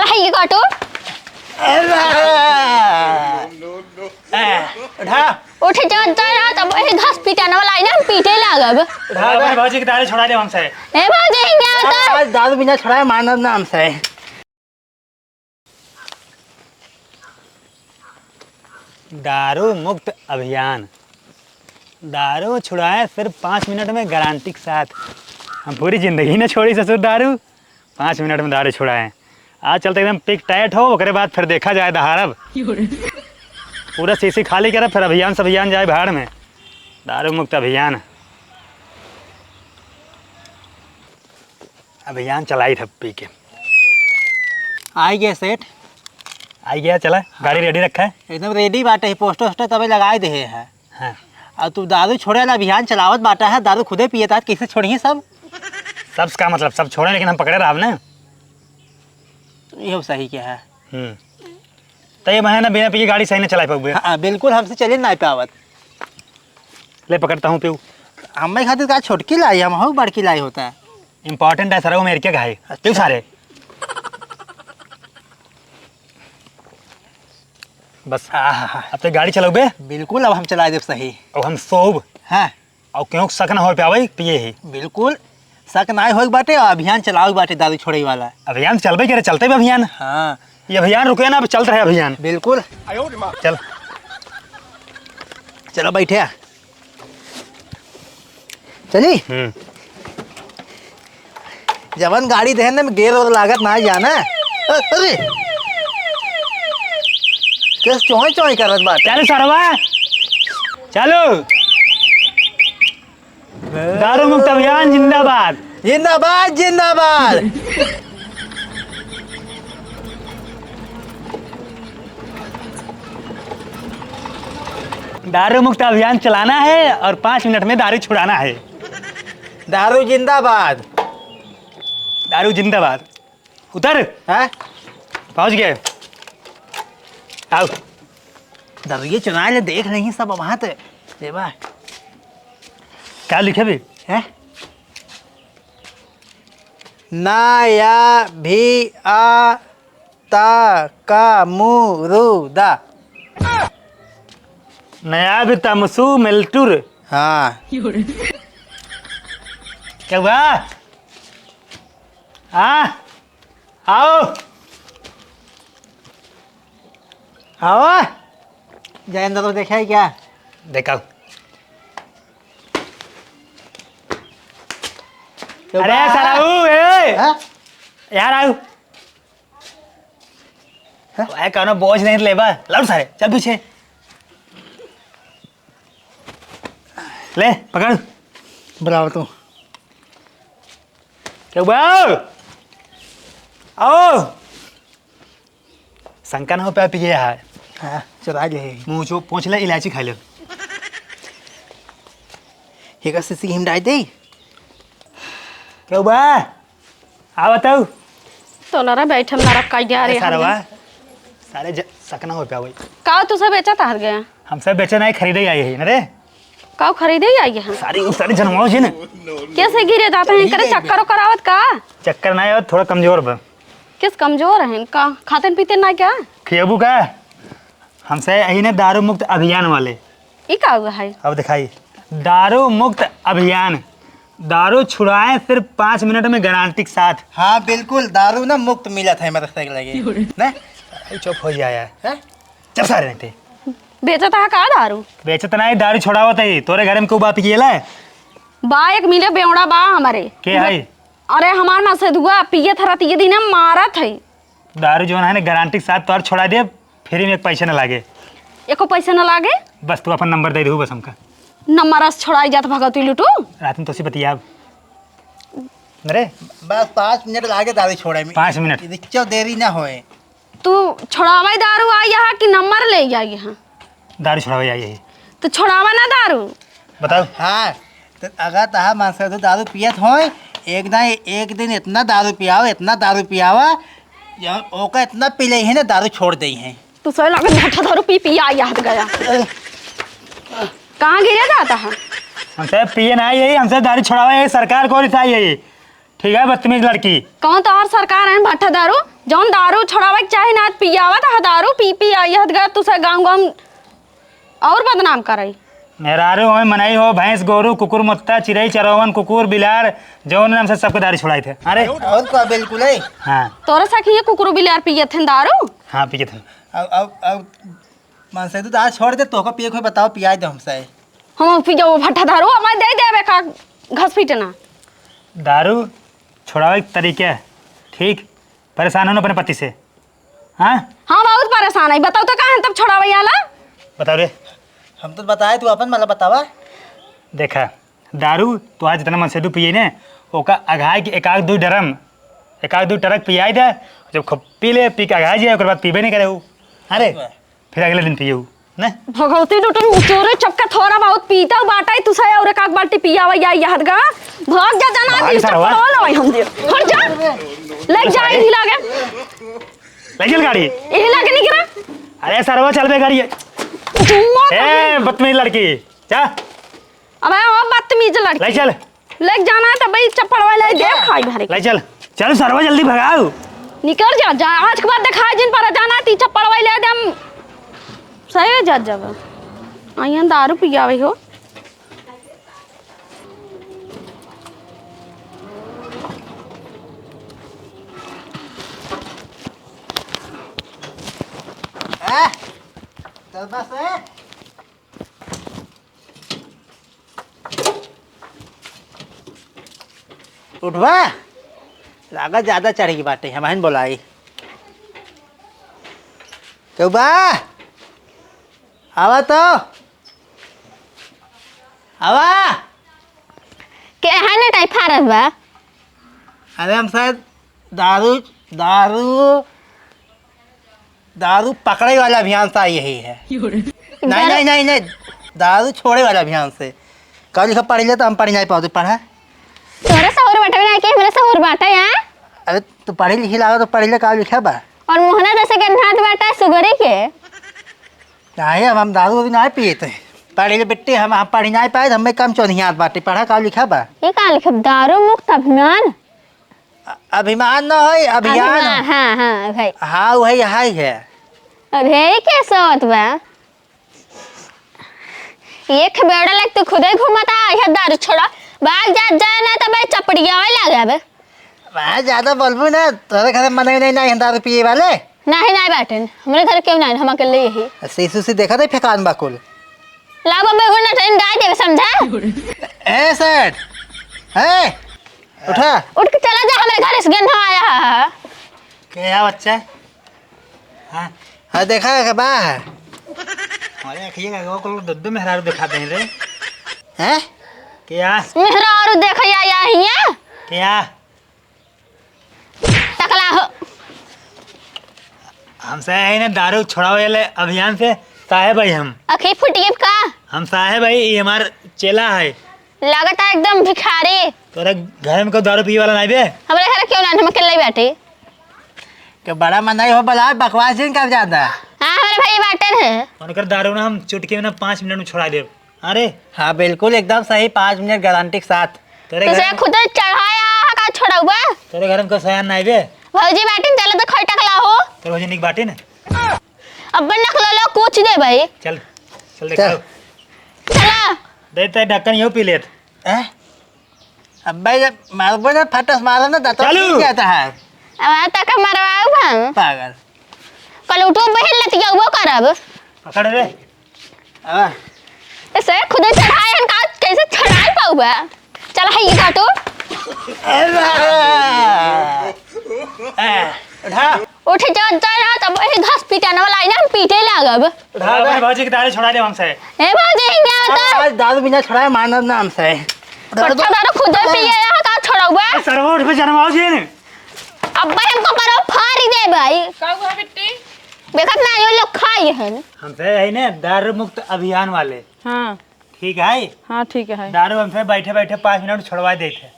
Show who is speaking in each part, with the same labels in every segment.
Speaker 1: है ये काटो। उठ जाता ना तब घास पीटाने वाला है ना पीटे लागब।
Speaker 2: भाजी के दारू छोड़ा दे हमसे।
Speaker 1: ए भाजी क्या होता?
Speaker 3: दारू बिना छुड़ाए मानव नाम से।
Speaker 2: दारू मुक्त अभियान। दारू छुड़ाए सिर्फ 5 मिनट में गारंटी के साथ। हम पूरी जिंदगी ने छोड़ी ससुर दारू, 5 मिनट में दारू छुड़ाए। आज चलते एकदम पिक टाइट हो, उसके बाद फिर देखा जाए दहाड़ब। पूरा शीशी खाली करे फिर अभियान से अभियान जाए भाड़ में। दारू मुक्त अभियान अभियान चलाई था पी के।
Speaker 3: आई गया सेठ,
Speaker 2: आई गया। चला गाड़ी रेडी रखा है
Speaker 3: एकदम रेडी बाटे। पोस्टर वोस्टर तबे लगाए दे है।
Speaker 2: हाँ।
Speaker 3: अब तू दारू छोड़े वाला अभियान चलावत बाटा है। दारू खुदे पिए था, कैसे छोड़िए सब?
Speaker 2: सब का मतलब सब छोड़े, लेकिन हम पकड़े रहा ना।
Speaker 3: ये सही क्या है?
Speaker 2: तो ये मैं ना बिना पी गाड़ी सही नहीं चला पाऊंगे।
Speaker 3: हाँ बिल्कुल, हमसे चले ना पावत।
Speaker 2: ले पकड़ता हूँ पीऊ।
Speaker 3: हमें खातिर का छोटकी लाई, हम हो बड़की लाई होता है।
Speaker 2: इम्पोर्टेंट है सर, वो मेरे क्या घाई पीऊ सारे। बस अब तो गाड़ी चलोगे?
Speaker 3: बिल्कुल, अब हम चला दे सही।
Speaker 2: और हम सोब
Speaker 3: हाँ,
Speaker 2: और क्यों शक ना हो पावे पिए ही।
Speaker 3: बिल्कुल शक ना हो बाटे। और अभियान चलाओ बाटे दारू छोड़े वाला।
Speaker 2: अभियान चलबे करे, चलते भी अभियान।
Speaker 3: हाँ
Speaker 2: ये अभियान रुके ना, अब चलते रहे अभियान।
Speaker 3: बिल्कुल।
Speaker 2: चल
Speaker 3: चलो बैठे चली। जवन गाड़ी देने में गेर और लागत ना जाना। अरे किस चोई चोई करत बात?
Speaker 2: चल सरवा चलो। दारू मुक्त अभियान जिंदाबाद
Speaker 3: जिंदाबाद जिंदाबाद।
Speaker 2: दारू मुक्त अभियान चलाना है और 5 मिनट में दारू छुड़ाना है।
Speaker 3: दारू जिंदाबाद।
Speaker 2: दारू जिंदाबाद। उतर।
Speaker 3: है
Speaker 2: पहुंच गए। आओ।
Speaker 3: दारू ये चुनाव ले देख नहीं सब वहां ते देवा।
Speaker 2: क्या लिखे भी
Speaker 3: है? ना या भी आ ता का मुरुदा।
Speaker 2: नया भी तमसू मिल्टुर।
Speaker 3: हाँ
Speaker 2: क्या हुआ? हाँ आओ
Speaker 3: आओ। जयेंद्र तो देखा है क्या?
Speaker 2: देखा। अरे सराऊ यार आओ। कहना बोझ नहीं लेबा, लड़ सारे चल पीछे। ले पकड़।
Speaker 3: बुलाओ तू।
Speaker 2: क्या हुआ? आओ। शंका ना हो पाया पिए है।
Speaker 3: हाँ चला ले।
Speaker 2: मुँह जो पूछ ले, इलायची खा ले।
Speaker 3: ये का सीसी हिम डाल दे।
Speaker 2: क्या हुआ? आ बताओ।
Speaker 1: तो लरा बैठे ना रखा यार
Speaker 2: सारा हुआ सारे सकना हो पाया वही।
Speaker 1: का तू सब बेचा तार गया?
Speaker 2: हम सब बेचे नहीं, खरीदे आई है ना रे।
Speaker 1: का खरीदे ही आई है?
Speaker 2: सारी जनवाओ जी ने
Speaker 1: कैसे गिरे जाते हैं? करे चक्कर करावत का?
Speaker 2: चक्कर ना है, थोड़ा कमजोर बा।
Speaker 1: किस कमजोर हैं का? खाते पीते ना क्या?
Speaker 2: खियाबू का हमसे यही ने दारू मुक्त अभियान वाले।
Speaker 1: ये का हुआ है?
Speaker 2: अब दिखाई दारू मुक्त अभियान। दारू छुड़ाए सिर्फ 5 मिनट में गारंटी के साथ।
Speaker 3: हाँ बिल्कुल, दारू ना मुफ्त मिला था मेरे से लगे ना।
Speaker 2: चुप हो जाया
Speaker 3: है।
Speaker 2: चल सारे नहीं थे
Speaker 1: बेचता है का दारू?
Speaker 2: बेचत नहीं, दारू छुड़ावत है। तोरे घर में क्यों बात किए ला?
Speaker 1: बा एक मिले बेवड़ा बा हमारे
Speaker 2: के है?
Speaker 1: अरे हमार ना से दुआ पिए थरा तीन दिन मारा थे।
Speaker 2: दारू जो है ना गारंटी के साथ तोर छोड़ा दे, फ्री में एक पैसे न लागे।
Speaker 1: एको पैसे न लागे?
Speaker 2: बस तू अपन नंबर दे दू बस हमका।
Speaker 1: नंबर छोड़ाई जात भगवती लुटू।
Speaker 2: रात में तो बतिया अरे
Speaker 3: बस 5 मिनट लागे दारू छोड़े में।
Speaker 2: 5 मिनट
Speaker 3: रिक्चो देरी ना होए।
Speaker 1: तू छोड़ावा दारू आई यहाँ कि नंबर ले जाई यहाँ?
Speaker 2: दारू छुड़ावे आई है।
Speaker 1: तो छोड़ावा ना दारू
Speaker 2: बताओ।
Speaker 3: हाँ तो अगर तहा मानसा तो दारू पियत हो, एक दिन इतना दारू पियावा ओका इतना पी ले है ना, दारू छोड़ दे है।
Speaker 1: तू सही लगे झट्ठा दारू पी आ याद गया। कहाँ गिरा जाता है?
Speaker 2: हमसे पिए ना यही, हमसे दारू छुड़ावा है। सरकार को रिसाई है। ठीक है बदतमीज लड़की।
Speaker 1: कौन तो और सरकार है भट्ठा दारू?
Speaker 4: जौन दारू छोड़ावे के चाहे ना पियावा था दारू पी पी आई हद गया तुसे गांव गांव और बदनाम करई।
Speaker 2: मेहरारू हो मनाई हो भैंस गोरू कुकुर मुत्ता चिड़ई चरौवन कुकुर बिलार जौन नाम से सबको दारू छुड़ाए थे। अरे
Speaker 3: और का बिल्कुल है।
Speaker 2: हाँ
Speaker 4: तोरे सखी ये कुकुर बिलार पिए थे दारू।
Speaker 2: हाँ पिए थे।
Speaker 3: अब मानसेदू आज छोड़ दे तो पिए कोई बताओ पिया दे हमसे।
Speaker 4: हम पियो भट्ठा दारू हमें दे देवे का घस पीटना।
Speaker 2: दारू छुड़ावे के तरीके ठीक परेशान हो अपने पति से। हाँ
Speaker 4: हाँ बहुत परेशान है बताओ तो कहाँ तब छोड़ावे आला।
Speaker 2: बताओ रे।
Speaker 3: हम तो बताए तू अपन मतलब बतावा।
Speaker 2: देखा दारू तो आज जितना मनसेदू पिए ने ओका अघाई के एक आध दो ट्रक पियाई दे। जब खूब पी ले पी के अघाई जाए बाद पीबे नहीं करे वो। अरे फिर अगले दिन पिए ना
Speaker 4: भगवती टूटन चोरे चपका थोड़ा बहुत पीता बाटा है तुसे और एक बाल्टी पियावा या याद गा भाग जा जाना दी चप्पल हम दे हट जा ले जा ही लागे
Speaker 2: ले चल गाड़ी
Speaker 4: ये लागे नहीं गिरा।
Speaker 2: अरे सरवा चल बे गाड़ी ए बदतमीज लड़की जा
Speaker 4: अबे ओ बदतमीज लड़की
Speaker 2: ले चल
Speaker 4: ले जाना है तो भाई चप्पल वाले दे खाई भरे
Speaker 2: ले चल चल सरवा जल्दी भगाओ
Speaker 4: निकल जा जा आज के बाद दिखा जिन पर जाना ती चप्पल वाले दे हम सही जा जब आइया दारू पियावे हो।
Speaker 3: चल बस है। उठवा लागत ज्यादा चढ़ी बाटे हमारे बोलाई क्यों बा आवा तो आवा
Speaker 1: के है ना टाइप फारस बा।
Speaker 3: अरे हम शायद दारू दारू दारू पकड़े वाला अभियान सा यही है। नहीं नहीं नहीं नहीं दारू छोड़े वाला अभियान से कल लिखा पढ़ लिया तो हम पढ़ नहीं पाते पढ़ा।
Speaker 1: तोरे सहूर बाटा ना के मेरे सहूर बाटा यार।
Speaker 3: अरे तू पढ़ी लिखी लगा तो पढ़ लिया कल लिखा बा।
Speaker 1: और मोहना दस के नाथ बाटा सुगरी के
Speaker 3: नहीं हम दारू अभी नहीं पिए थे पढ़े बेटे हम पढ़ नहीं पाए हमें कम चौनियात बाटे पढ़ा कल लिखा बा।
Speaker 1: ये का लिखब दारू मुक्त अभियान
Speaker 3: अभिमान न हो अभियान।
Speaker 1: हाँ हाँ भाई
Speaker 3: हाँ वही हाई है।
Speaker 1: अरे कैसे होत बा ये खबेड़ा लग तू खुद ही घूमता है दारू छोड़ा भाग जा जाए ना तो भाई चपड़िया वाले लगा बे।
Speaker 3: मैं ज्यादा बोलबू ना तोरे घर मन नहीं दारू पिए वाले
Speaker 1: नहीं नहीं बैठन हमारे घर क्यों नहीं हम अकेले यही
Speaker 3: शीशु से देखा था फेकान बाकुल
Speaker 1: लाभ में गुना ट्रेन डाल दे समझा।
Speaker 3: ए सेठ है उठा
Speaker 1: उठ के चला जा हमारे घर से गंधा आया है।
Speaker 3: क्या बच्चा हाँ हाँ देखा है बा
Speaker 2: हमारे आखिएगा वो को दद्दू मेहरारू दिखाते हैं रे।
Speaker 3: हैं
Speaker 2: क्या
Speaker 1: मेहरा और देख आया हिया
Speaker 2: क्या
Speaker 1: टकला हो
Speaker 2: हमसे है ना दारू छुड़ावे वाले अभियान से साहेब भाई हम
Speaker 1: अखी फुटिए का
Speaker 2: हम साहेब भाई ये हमार चेला है।
Speaker 1: लगता एकदम भिखारी
Speaker 2: तोरा घर में कोई दारू पिए वाला नहीं बे।
Speaker 1: हमारे घर क्यों नहीं हम अकेले बैठे
Speaker 3: कि बड़ा मनाई हो बला बकवास दिन कर जाता है।
Speaker 1: हाँ हमारे भाई बैठे हैं
Speaker 2: उनकर दारू ना हम चुटकी में ना 5 मिनट में छुड़ा दे। अरे
Speaker 3: हाँ बिल्कुल एकदम सही 5 मिनट गारंटी के साथ।
Speaker 2: तेरे
Speaker 1: तुझे
Speaker 2: घर
Speaker 1: खुद चढ़ाया का छोड़ा हुआ
Speaker 2: तेरे घर में कोई सयान नहीं बे।
Speaker 1: भौजी बैठे चलो तो खड़ टकला हो
Speaker 2: तेरे भोजन निक बाटे ना
Speaker 1: अब नखलो लो कुछ दे भाई
Speaker 2: चल चल देखो
Speaker 1: चला
Speaker 2: देते ढक्कन यो पी लेत।
Speaker 3: अब भाई जब मारबो ना फटस मारो ना दांतों
Speaker 2: चालू।
Speaker 3: टूट जाता है
Speaker 1: अब तक मरवाओ भाई
Speaker 3: पागल।
Speaker 1: कल उठो बहन लतिया वो करब
Speaker 2: पकड़ रे
Speaker 3: अब
Speaker 1: इसे खुद चढ़ाए हम का कैसे चढ़ाई पाऊबा चल है ये काटो
Speaker 3: उठा
Speaker 1: उठ जा ना तब ये घास पीटाने वाला है ना हम पीटे लागब
Speaker 2: उठा अपने भौजी की दारू छुड़ा दे हमसे।
Speaker 1: ए भौजी क्या बता
Speaker 3: आज दारू बिना छुड़ाए मानव नाम से
Speaker 1: पट्टा दारू खुद पिए यहाँ का छोड़ाऊबा
Speaker 2: सरवा उठ पे जन्माओ जी ने
Speaker 1: अब भाई हमको करो फाड़ी दे भाई
Speaker 4: का हुआ बेटी
Speaker 1: देखत ना ये लोग खाए हैं
Speaker 2: हमसे है ना दारू मुक्त अभियान वाले।
Speaker 4: हाँ
Speaker 2: ठीक है
Speaker 4: हाँ ठीक है
Speaker 2: दारू हमसे बैठे बैठे 5 मिनट छुड़वा देते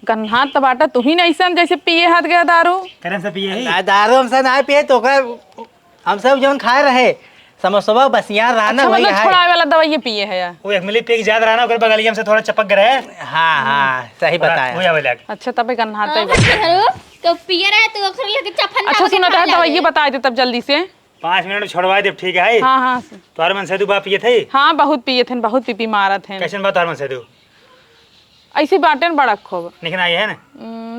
Speaker 4: गन्हा तो बाटा तू ही नहीं सन जैसे पिए हाथ गया दारू
Speaker 2: करें से पिए ही
Speaker 3: दारू हमसे ना पिए तो हम सब जो खाए रहे समोसा बसिया राना
Speaker 4: अच्छा
Speaker 3: वही
Speaker 4: मतलब
Speaker 3: है।
Speaker 4: छोड़ावे वाला दवाई पिए है यार।
Speaker 2: वो एक मिली पे ज्यादा रहना ओकर बगलिया से थोड़ा चपक गए।
Speaker 3: हाँ हाँ सही बताया।
Speaker 2: वो आवे लग
Speaker 4: अच्छा तबे गन्हा तो
Speaker 1: हरू तो पिए रहे तो ओकरे लेके चफन
Speaker 4: अच्छा सुनो तो दवाई बता दे तब जल्दी से।
Speaker 2: 5 मिनट में छोड़वा दे, ठीक है?
Speaker 4: हाँ हाँ
Speaker 2: तोहर मन से तू बा पिए थे?
Speaker 4: हाँ बहुत पिए थे, बहुत पी मारा थे।
Speaker 2: कैसे बात तोहर मन से तू?
Speaker 4: ऐसी बाटेन बड़ा खूब
Speaker 2: निकन आई है ना?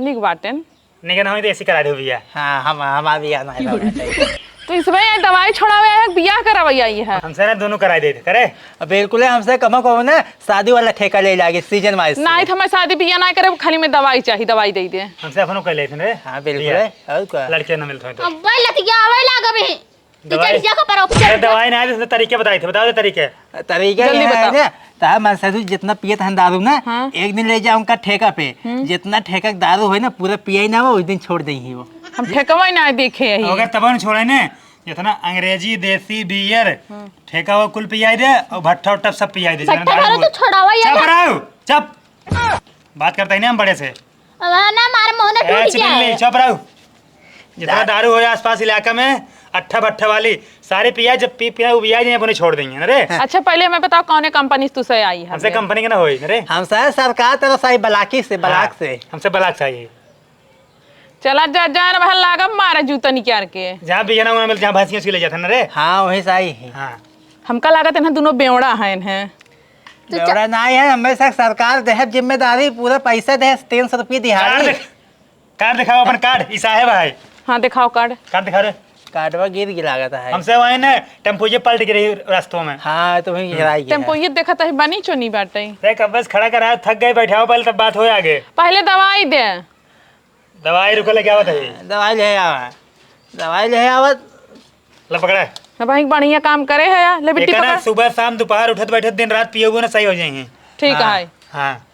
Speaker 4: निक बाटेन।
Speaker 2: निकन हो तो ऐसी करा दे भैया।
Speaker 3: हाँ हम हमारा भी आना है।
Speaker 4: तो इस भाई दवाई छोड़ावे है बियाह करावे आई है।
Speaker 2: हमसे ना दोनों करा दे करे।
Speaker 3: बिल्कुल हमसे कम कहो ना, शादी वाला ठेका ले लागे सीजन वाइज।
Speaker 4: नहीं तो हमें शादी बियाह ना करे, खाली में दवाई चाहिए, दवाई दे दे।
Speaker 2: हमसे अपन कर लेते रे।
Speaker 3: हाँ बिल्कुल। और क्या
Speaker 2: लड़के ना मिलते हैं तो
Speaker 1: अब भाई लतिया आवे लागबे
Speaker 2: दवाई
Speaker 1: टीचर का पर
Speaker 2: अरे
Speaker 1: उपचार
Speaker 2: दवाई ना है, तरीके बताए थे, बता दे तरीके।
Speaker 3: तरीका
Speaker 4: जल्दी
Speaker 3: ये है
Speaker 4: बताओ।
Speaker 3: ना, तार मन से जितना पिए था दारू ना,
Speaker 4: हाँ।
Speaker 3: एक दिन ले जाओ उनका ठेका पे, जितना ठेका का दारू है ना पूरा पिए ही ना वो, उस दिन छोड़ देंगे वो।
Speaker 4: हम ठेकवा ना देखे यही।
Speaker 2: अगर तब न छोड़े ने जितना अंग्रेजी देसी बियर ठेका वो कुल पियाई दे और भट्ठा उट्ठा सब पियाई दे।
Speaker 1: भट्ठा वाला तो छोड़ावा
Speaker 2: चुप
Speaker 1: यार।
Speaker 2: रहो, चुप। बात करते हैं ना हम बड़े से।
Speaker 1: अब ना मार मोह ना टूट
Speaker 2: चिकनली
Speaker 1: गया।
Speaker 2: चुप रहो। जितना दारू हो आसपास इलाका में अट्ठा भट्ठा वाली सारे पिया, जब पिया वो पिया अपने छोड़ देंगे ना रे।
Speaker 4: अच्छा पहले हमें बताओ कौन कंपनी से तुझसे आई है?
Speaker 2: हमसे कंपनी के ना होई ना रे,
Speaker 3: हम शायद सरकार तरफ से बलाकी से बलाक से।
Speaker 2: हमसे बलाक चाहिए।
Speaker 4: चला जा जा ना बहन लागब मारा जूता निकाल के।
Speaker 2: जहाँ भी ना मिल, जहाँ भैंसियाँ उसकी ले जाते ना रे।
Speaker 3: हाँ वही सही है।
Speaker 2: हाँ
Speaker 4: हमका लागत है दोनों बेवड़ा हैं।
Speaker 3: बेवड़ा नहीं है, हमेशा सरकार दे जिम्मेदारी, पूरा पैसा दे 300 रुपये दिहाड़ी।
Speaker 2: कार्ड दिखाओ अपन कार्ड। ईसा है भाई,
Speaker 4: हाँ दिखाओ कार्ड।
Speaker 2: कार्ड दिखाओ रे।
Speaker 3: कार्डवा गिर गिरा है।
Speaker 2: हमसे वही ना टेम्पो ये पलट गिरी रास्तों में।
Speaker 3: हाँ तो वही गिराई
Speaker 4: टेम्पो ये देखा तो बनी चोनी बाटे।
Speaker 2: देख अब बस खड़ा करा, थक गए, बैठाओ पहले तब बात हो आगे।
Speaker 4: पहले दवाई दे।
Speaker 2: दवाई रुको ले, क्या बताइए?
Speaker 3: दवाई ले आवा, दवाई ले आवा।
Speaker 2: ले पकड़ा।
Speaker 4: भाई बढ़िया काम करे है यार। ले बिट्टी
Speaker 2: देखा ना,
Speaker 4: पकड़।
Speaker 2: सुबह शाम दोपहर उठत बैठत दिन रात पियोगे ना सही हो जाएंगे।
Speaker 4: ठीक
Speaker 3: हाँ।
Speaker 4: है
Speaker 2: हाँ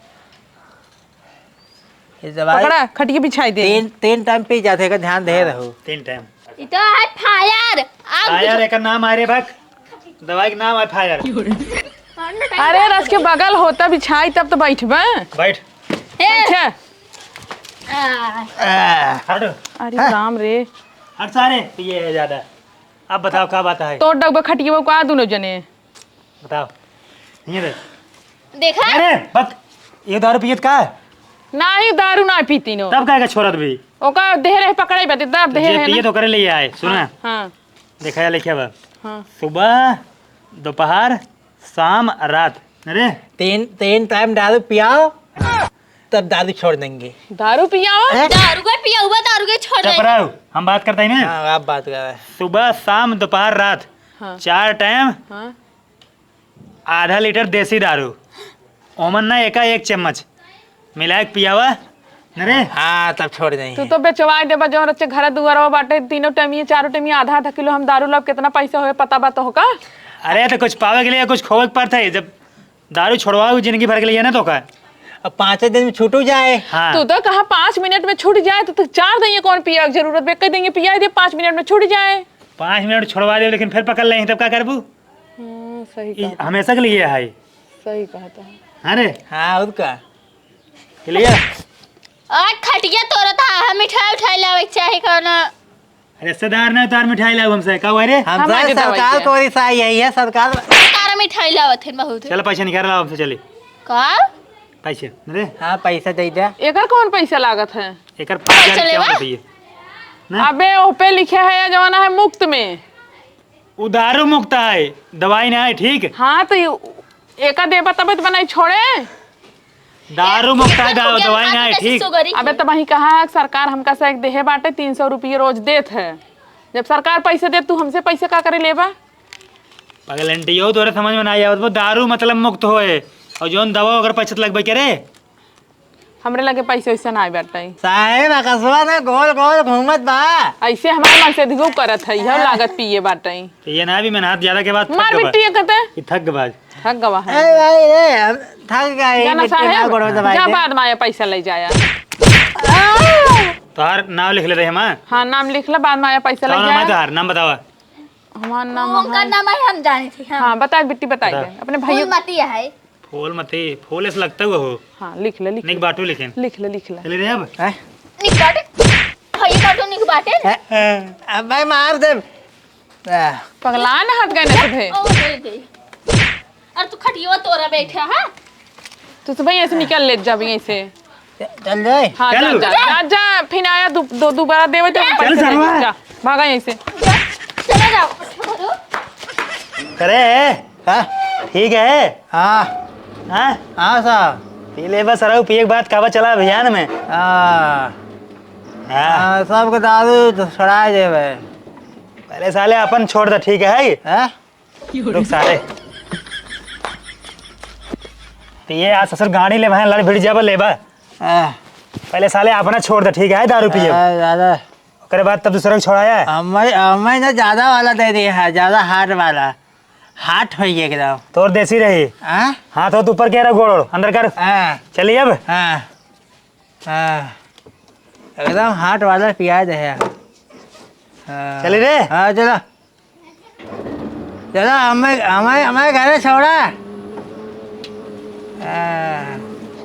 Speaker 3: ये दवाई
Speaker 4: पकड़ा, खटिया बिछाई दे।
Speaker 3: तीन टाइम पी जाते का ध्यान दे रहो।
Speaker 2: 3 टाइम।
Speaker 1: ये तो है फायर। आग
Speaker 2: फायर एक नाम आ रे भक, दवाई का नाम है फायर।
Speaker 4: अरे रस के बगल होता बिछाई तब तो बैठबे।
Speaker 2: बैठ
Speaker 4: अच्छा
Speaker 2: हट
Speaker 4: अरे राम रे,
Speaker 2: हट सारे पिए है ज्यादा। अब बताओ क्या बात है?
Speaker 4: तो डगबे खटिया को आ दोनों जने।
Speaker 2: बताओ। ये रे,
Speaker 1: देखा
Speaker 2: अरे भक ये दारू पियत का है?
Speaker 4: ना ही दारू ना पीती नो।
Speaker 2: तब का छोड़त भी
Speaker 4: ओका देह रहे पकड़े बते दब देह
Speaker 2: जे
Speaker 4: रहे
Speaker 2: पिए
Speaker 4: ना।
Speaker 2: तो करे लिए आए। सुना
Speaker 4: हाँ
Speaker 2: देखा लिखे बा,
Speaker 4: हाँ
Speaker 2: सुबह दोपहर शाम रात। अरे
Speaker 3: तीन टाइम दारू पियाओ तब दारू छोड़ देंगे।
Speaker 4: दारू पियाओ।
Speaker 1: दारू का पिया हुआ दारू के छोड़
Speaker 2: चुप
Speaker 1: दे।
Speaker 2: रहो, हम बात करते हैं ना।
Speaker 3: हाँ आप बात कर रहे हैं।
Speaker 2: सुबह शाम दोपहर रात
Speaker 4: हाँ
Speaker 2: 4 टाइम
Speaker 4: हाँ
Speaker 2: आधा लीटर देसी दारू ओमन ना एक चम्मच मिला के पियावा न रे।
Speaker 3: हाँ तब छोड़
Speaker 4: तू
Speaker 3: देंगे।
Speaker 4: तो बेचवाई दे बजो रच्चे घर दुआरा बाटे 3 टाइम 4 टाइम आधा आधा किलो हम दारू लब कितना पैसा होए पता बात हो का?
Speaker 2: अरे तो कुछ पावे के लिए कुछ खोवे के पड़ता है। जब दारू छोड़वाओ जिंदगी भर के लिए ना तो का।
Speaker 3: अब 5 दिन में छूटू जाए।
Speaker 2: हाँ
Speaker 4: तू तो कहा 5 मिनट में छूट जाए तो 4 देंगे कौन पिया जरूरत बे कह देंगे पिया दे 5 मिनट में छूट जाए।
Speaker 2: 5 मिनट छोड़वा दे लेकिन फिर पकड़ लें तब क्या करबू?
Speaker 4: सही
Speaker 2: ई हमेशा के लिए है।
Speaker 4: सही कहता है।
Speaker 2: हाँ रे
Speaker 3: हाँ और का
Speaker 2: क्लियर।
Speaker 1: आज खटिया तोरा था हम मिठाई उठाई लावे के चाहे कोनो।
Speaker 2: रिश्तेदार ने तार मिठाई लाओ हमसे का हुआ रे?
Speaker 3: हम
Speaker 4: हमारी दवाई
Speaker 3: सरकार
Speaker 4: है।
Speaker 3: को ऐसा यही है सरकार।
Speaker 1: कार मिठाई लावत है बहुत।
Speaker 2: चलो पैसा निकाल लाओ हमसे। चली
Speaker 1: का
Speaker 2: पैसे अरे
Speaker 3: हाँ पैसा दे दे।
Speaker 4: एकर कौन पैसा लागत है?
Speaker 2: एक 5,000
Speaker 1: चले
Speaker 2: क्या
Speaker 1: बा?
Speaker 2: बताइए ना?
Speaker 4: अबे ओपे लिखे है या जमाना है मुफ्त में।
Speaker 2: उधारू मुक्त है, दवाई ना है। ठीक
Speaker 4: हाँ तो एका दे बताबे तो बनाई छोड़े।
Speaker 2: दारू मुक्त है, दवाई ना है। ठीक
Speaker 4: अबे तो वही कहा है सरकार हमका से एक देहे बाटे 300 रुपये रोज देत है। जब सरकार पैसे दे तू हमसे पैसे का करे लेबा?
Speaker 2: पगलंटी हो तोरे समझ में ना आया। वो दारू मतलब मुक्त होए और जोन दवा अगर पैसा लगबे करे।
Speaker 4: हमरे लगे पैसे वैसे ना बाटे।
Speaker 3: साहेब आकाशवा ना गोल गोल घूमत बा।
Speaker 4: ऐसे हमारे मन से दिगो करत है यह लागत पिए बाटे।
Speaker 2: तो ये ना भी मेहनत ज्यादा के बाद
Speaker 4: मार मिट्टी कहते
Speaker 2: ये थक गबाज।
Speaker 4: थक गवा है।
Speaker 3: अरे भाई रे हम थक गए।
Speaker 4: जाना
Speaker 3: मिट्टी ना गोड़ में
Speaker 4: साहेब
Speaker 3: दबाई
Speaker 4: जा
Speaker 3: दे।
Speaker 4: बाद में आया पैसा ले जाया।
Speaker 2: तोहार नाम लिख लेते हम।
Speaker 4: हाँ नाम लिख ला बाद में आया पैसा ले
Speaker 2: नाम है
Speaker 4: जाया।
Speaker 2: तोहार? नाम बतावा।
Speaker 4: हमारा नाम
Speaker 1: उनका नाम है हम जाने थे।
Speaker 4: हाँ बताए बिट्टी बताइए अपने भाइयों।
Speaker 1: मती है।
Speaker 2: फूल मत फूल ऐसा लगता हुआ हो।
Speaker 4: हाँ लिख ले लिख
Speaker 2: निक बाटू लिखें।
Speaker 4: लिख ले लिख ले।
Speaker 2: चले रे अब।
Speaker 3: हैं?
Speaker 1: निक बाटे भाई बाटो निक बाटे।
Speaker 3: अब भाई मार दे।
Speaker 4: पगला न हाथ गए ना तुझे।
Speaker 1: ओ गई गई। और तू खटिया तोरा बैठा है।
Speaker 4: तू तो भाई ऐसे निकल ले जा भी ऐसे।
Speaker 3: चल जाए।
Speaker 5: हाँ
Speaker 2: चल।
Speaker 5: जा जा जा जा फिर आया दोबारा देवे तो हम
Speaker 2: चल
Speaker 5: पैसे
Speaker 2: सरवा।
Speaker 5: देंगे। जा भागा यहीं से।
Speaker 1: चले जाओ।
Speaker 2: करे
Speaker 3: हाँ
Speaker 2: ठीक है।
Speaker 3: हाँ
Speaker 2: हाँ
Speaker 3: हाँ साहब।
Speaker 2: पी ले बस रहू पिए के बाद काबा चला अभियान में।
Speaker 3: हाँ
Speaker 2: हाँ
Speaker 3: हाँ, सबके दारू छोड़ा देवे।
Speaker 2: पहले साले अपन छोड़ दे ठीक है।
Speaker 3: हाँ
Speaker 2: रुक साले पिए आज ससुर गाड़ी ले भाई लड़ भिड़ जाबा लेबा।
Speaker 3: हाँ,
Speaker 2: पहले साले अपना छोड़ दे ठीक है दारू पिए।
Speaker 3: ज़्यादा
Speaker 2: ओकरे बाद तब दूसरा को छोड़ाया है।
Speaker 3: हमें ना ज़्यादा वाला दे दिया है, ज़्यादा हार्ड वाला। हार्ड हो गया एकदम।
Speaker 2: तोर देसी रही।
Speaker 3: हाँ
Speaker 2: हाथ हो ऊपर कह रहा गोड़ अंदर कर।
Speaker 3: हाँ
Speaker 2: चलिए अब।
Speaker 3: हाँ हाँ एकदम हार्ड वाला पिया दे है। हाँ
Speaker 2: चली रे।
Speaker 3: हाँ चलो चलो हमें हमें हमें घर छोड़ा। हाँ